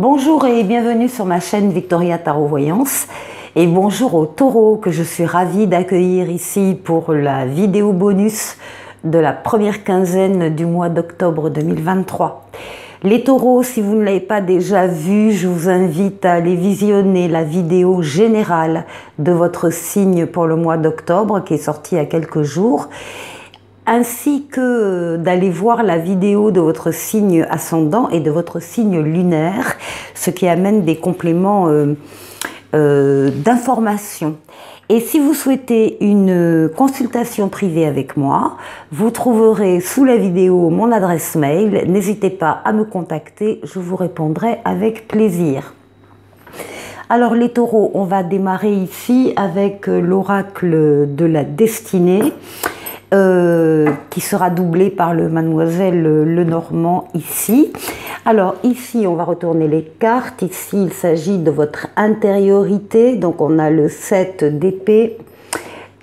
Bonjour et bienvenue sur ma chaîne Victoria Tarot Voyance. Et bonjour aux taureaux que je suis ravie d'accueillir ici pour la vidéo bonus de la première quinzaine du mois d'octobre 2023. Les taureaux, si vous ne l'avez pas déjà vu, je vous invite à aller visionner la vidéo générale de votre signe pour le mois d'octobre qui est sortie il y a quelques jours, ainsi que d'aller voir la vidéo de votre signe ascendant et de votre signe lunaire, ce qui amène des compléments d'informations. Et si vous souhaitez une consultation privée avec moi, vous trouverez sous la vidéo mon adresse mail. N'hésitez pas à me contacter, je vous répondrai avec plaisir. Alors les taureaux, on va démarrer ici avec l'oracle de la destinée, qui sera doublé par le Mademoiselle Lenormand ici. Alors ici, on va retourner les cartes. Ici, il s'agit de votre intériorité. Donc on a le 7 d'épée.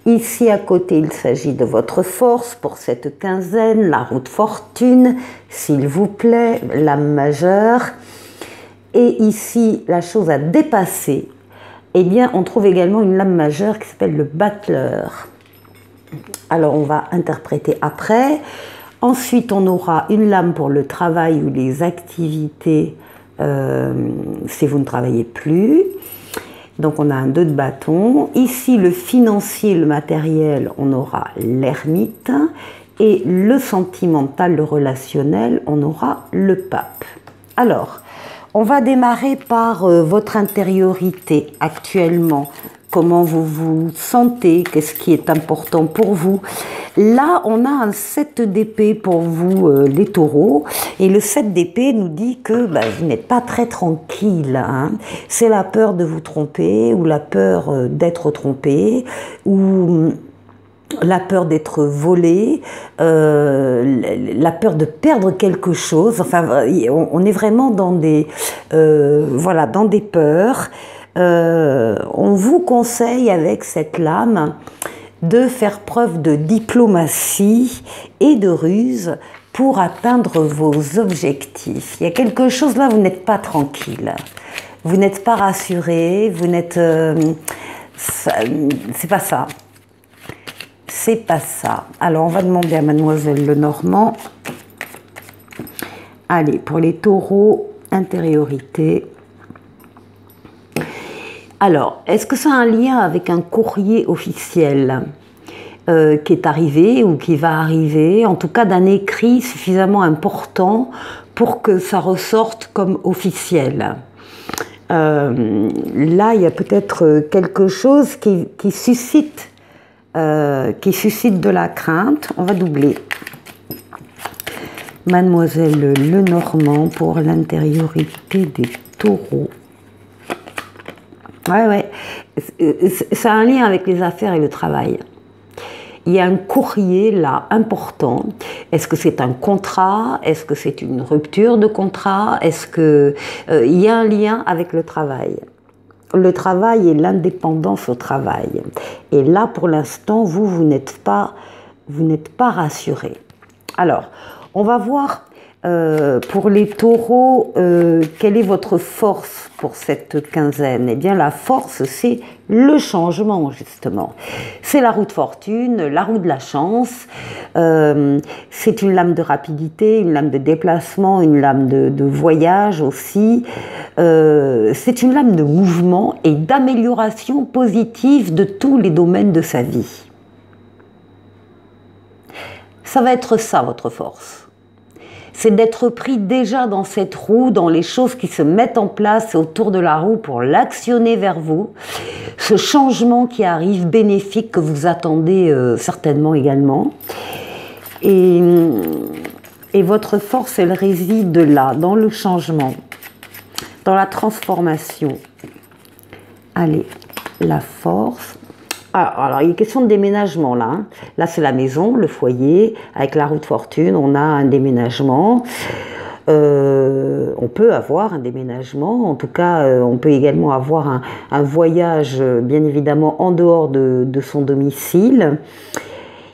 Ici à côté, il s'agit de votre force pour cette quinzaine, la roue de fortune, s'il vous plaît, l'âme majeure. Et ici, la chose à dépasser, eh bien, on trouve également une lame majeure qui s'appelle le battleur. Alors, on va interpréter après. Ensuite, on aura une lame pour le travail ou les activités si vous ne travaillez plus. Donc, on a un 2 de bâton. Ici, le financier, le matériel, on aura l'ermite. Et le sentimental, le relationnel, on aura le pape. Alors, on va démarrer par votre intériorité actuellement. Comment vous vous sentez, qu'est-ce qui est important pour vous. Là, on a un 7 d'épée pour vous, les taureaux. Et le 7 d'épée nous dit que vous n'êtes pas très tranquille. Hein. C'est la peur de vous tromper ou la peur d'être trompé ou la peur d'être volé, la peur de perdre quelque chose. Enfin, on est vraiment dans des, voilà, dans des peurs. On vous conseille avec cette lame de faire preuve de diplomatie et de ruse pour atteindre vos objectifs. Il y a quelque chose là, vous n'êtes pas tranquille, vous n'êtes pas rassuré, vous n'êtes... c'est pas ça. C'est pas ça. Alors on va demander à Mademoiselle Lenormand. Allez, pour les taureaux, intériorité. Alors, est-ce que ça a un lien avec un courrier officiel qui est arrivé ou qui va arriver, en tout cas d'un écrit suffisamment important pour que ça ressorte comme officiel? Là, il y a peut-être quelque chose qui suscite de la crainte. On va doubler. Mademoiselle Lenormand pour l'intériorité des taureaux. Ouais. Ça a un lien avec les affaires et le travail. Il y a un courrier là important. Est-ce que c'est un contrat? Est-ce que c'est une rupture de contrat? Est-ce que il y a un lien avec le travail? Le travail et l'indépendance au travail. Et là, pour l'instant, vous n'êtes pas rassuré. Alors, on va voir pour les taureaux, quelle est votre force pour cette quinzaine? Eh bien, la force, c'est le changement, justement. C'est la roue de fortune, la roue de la chance. C'est une lame de rapidité, une lame de déplacement, une lame de voyage aussi. C'est une lame de mouvement et d'amélioration positive de tous les domaines de sa vie. Ça va être ça, votre force. C'est d'être pris déjà dans cette roue, dans les choses qui se mettent en place autour de la roue pour l'actionner vers vous. Ce changement qui arrive, bénéfique, que vous attendez certainement également. Et votre force, elle réside là, dans le changement, dans la transformation. Allez, la force. Alors, il est question de déménagement là. Hein. Là, c'est la maison, le foyer. Avec la roue de fortune, on a un déménagement. On peut avoir un déménagement. En tout cas, on peut également avoir un voyage, bien évidemment, en dehors de son domicile.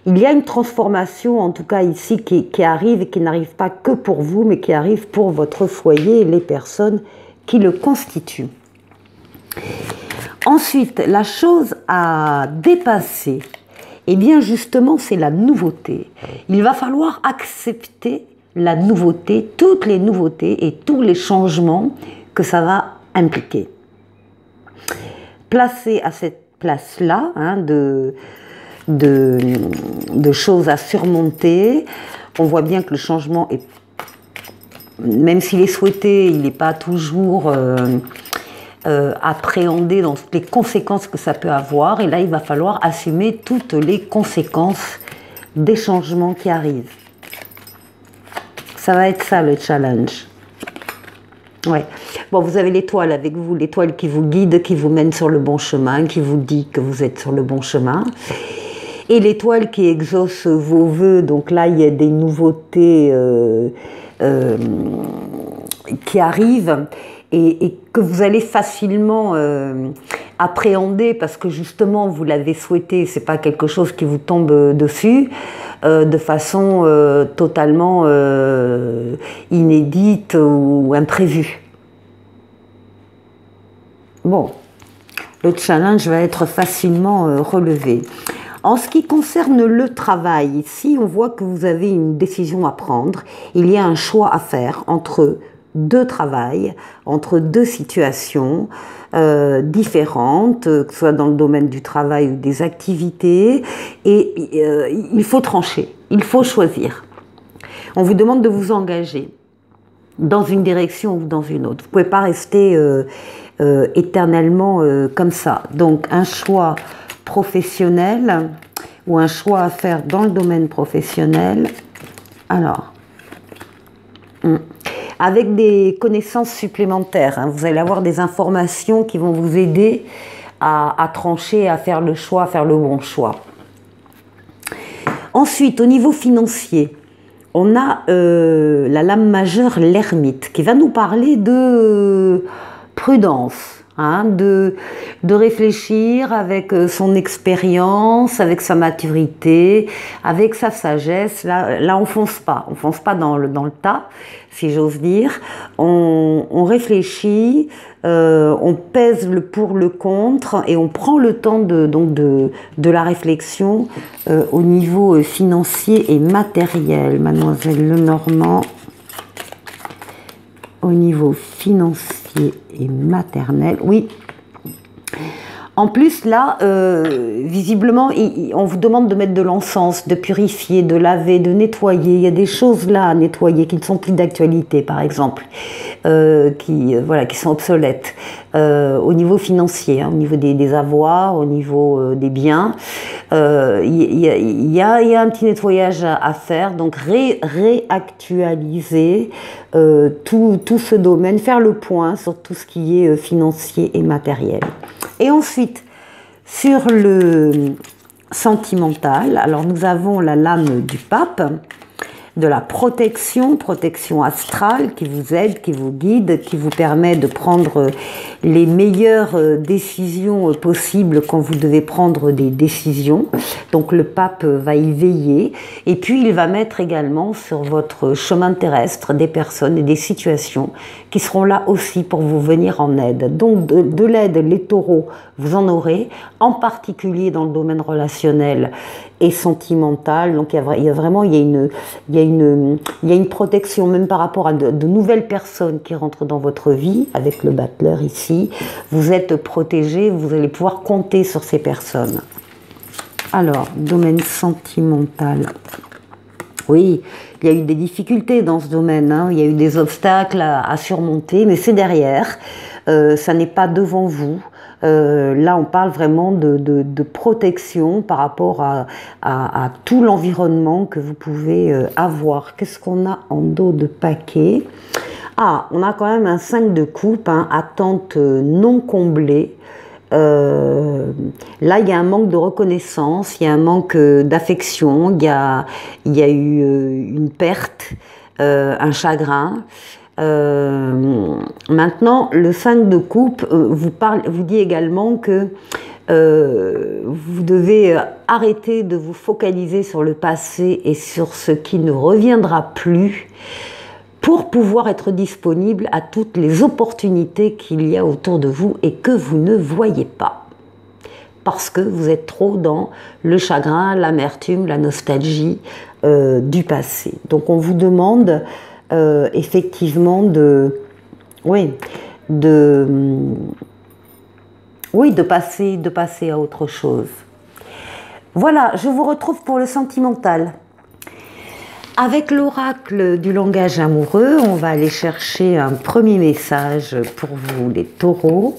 Il y a une transformation, en tout cas ici, qui arrive et qui n'arrive pas que pour vous, mais qui arrive pour votre foyer et les personnes qui le constituent. Ensuite, la chose à dépasser, eh bien justement, c'est la nouveauté. Il va falloir accepter la nouveauté, toutes les nouveautés et tous les changements que ça va impliquer. Placer à cette place-là hein, de choses à surmonter, on voit bien que le changement est, même s'il est souhaité, il n'est pas toujours appréhendé dans toutes les conséquences que ça peut avoir. Et là, il va falloir assumer toutes les conséquences des changements qui arrivent. Ça va être ça le challenge. Ouais. Bon, vous avez l'étoile avec vous, l'étoile qui vous guide, qui vous mène sur le bon chemin, qui vous dit que vous êtes sur le bon chemin. Et l'étoile qui exauce vos vœux, donc là, il y a des nouveautés qui arrivent et que vous allez facilement appréhender parce que justement, vous l'avez souhaité, c'est pas quelque chose qui vous tombe dessus de façon totalement inédite ou imprévue. Bon, le challenge va être facilement relevé. En ce qui concerne le travail, ici, on voit que vous avez une décision à prendre. Il y a un choix à faire entre deux travails, entre deux situations différentes, que ce soit dans le domaine du travail ou des activités. Et il faut trancher, il faut choisir. On vous demande de vous engager dans une direction ou dans une autre. Vous ne pouvez pas rester éternellement comme ça. Donc, un choix professionnel ou un choix à faire dans le domaine professionnel. Alors, avec des connaissances supplémentaires, hein, vous allez avoir des informations qui vont vous aider à trancher, à faire le choix, à faire le bon choix. Ensuite, au niveau financier, on a la lame majeure, l'ermite, qui va nous parler de prudence. Hein, de réfléchir avec son expérience, avec sa maturité, avec sa sagesse. Là on fonce pas dans le tas, si j'ose dire. On réfléchit, on pèse le pour, le contre, et on prend le temps de la réflexion au niveau financier et matériel. Mademoiselle Lenormand, au niveau financier et maternel, oui. En plus, là, visiblement, on vous demande de mettre de l'encens, de purifier, de laver, de nettoyer. Il y a des choses là à nettoyer qui ne sont plus d'actualité, par exemple, qui sont obsolètes. Au niveau financier, hein, au niveau des avoirs, au niveau des biens, il y a un petit nettoyage à faire. Donc, réactualiser tout ce domaine, faire le point sur tout ce qui est financier et matériel. Et ensuite, sur le sentimental, alors nous avons la lame du pape, de la protection astrale qui vous aide, qui vous guide, qui vous permet de prendre les meilleures décisions possibles quand vous devez prendre des décisions. Donc le pape va y veiller et puis il va mettre également sur votre chemin terrestre des personnes et des situations qui seront là aussi pour vous venir en aide. Donc de l'aide, les taureaux, vous en aurez, en particulier dans le domaine relationnel et sentimental. Donc il y a une protection même par rapport à de nouvelles personnes qui rentrent dans votre vie. Avec le battleur ici, vous êtes protégé, vous allez pouvoir compter sur ces personnes. Alors, domaine sentimental. Oui, il y a eu des difficultés dans ce domaine, hein. Il y a eu des obstacles à surmonter, mais c'est derrière, ça n'est pas devant vous. Là, on parle vraiment de protection par rapport à tout l'environnement que vous pouvez avoir. Qu'est-ce qu'on a en dos de paquet? Ah, on a quand même un 5 de coupe, hein, attente non comblée. Là, il y a un manque de reconnaissance, il y a un manque d'affection, il y a eu une perte, un chagrin. Maintenant, le 5 de coupe vous dit également que vous devez arrêter de vous focaliser sur le passé et sur ce qui ne reviendra plus pour pouvoir être disponible à toutes les opportunités qu'il y a autour de vous et que vous ne voyez pas. Parce que vous êtes trop dans le chagrin, l'amertume, la nostalgie du passé. Donc on vous demande effectivement de passer à autre chose. Voilà, je vous retrouve pour le sentimental. Avec l'oracle du langage amoureux, on va aller chercher un premier message pour vous, les taureaux.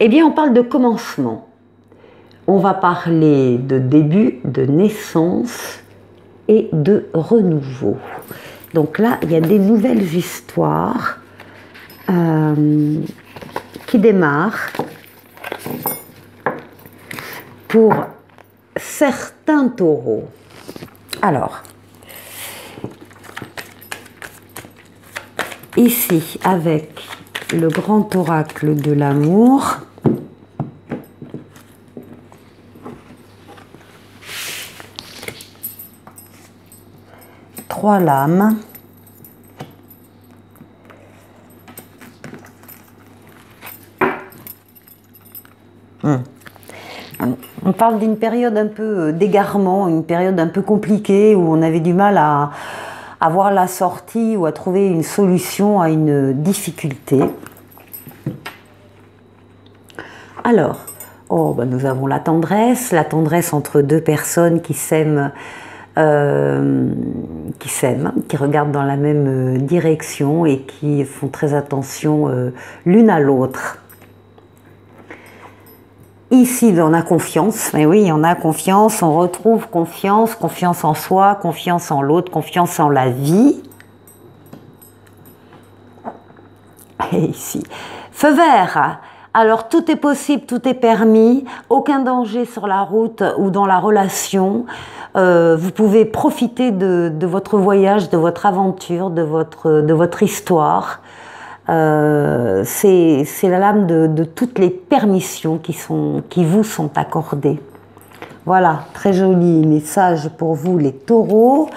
Eh bien, on parle de commencement. On va parler de début, de naissance et de renouveau. Donc là, il y a des nouvelles histoires qui démarrent pour certains taureaux. Alors, ici, avec le grand oracle de l'amour, trois lames, on parle d'une période un peu d'égarement, une période un peu compliquée où on avait du mal à voir la sortie ou à trouver une solution à une difficulté. Alors, nous avons la tendresse entre deux personnes qui s'aiment, qui regardent dans la même direction et qui font très attention l'une à l'autre. Ici, on a confiance, mais oui, on a confiance, on retrouve confiance, confiance en soi, confiance en l'autre, confiance en la vie. Et ici, feu vert. Alors, tout est possible, tout est permis, aucun danger sur la route ou dans la relation. Vous pouvez profiter de votre voyage, de votre aventure, de votre histoire. C'est la lame de toutes les permissions qui vous sont accordées. Voilà, très joli message pour vous les taureaux.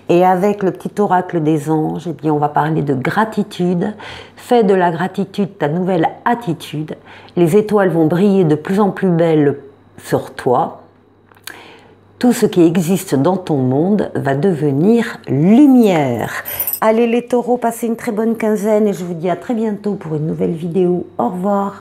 Et avec le petit oracle des anges, eh bien, on va parler de gratitude. Fais de la gratitude ta nouvelle attitude. Les étoiles vont briller de plus en plus belles sur toi. Tout ce qui existe dans ton monde va devenir lumière. Allez les taureaux, passez une très bonne quinzaine et je vous dis à très bientôt pour une nouvelle vidéo. Au revoir.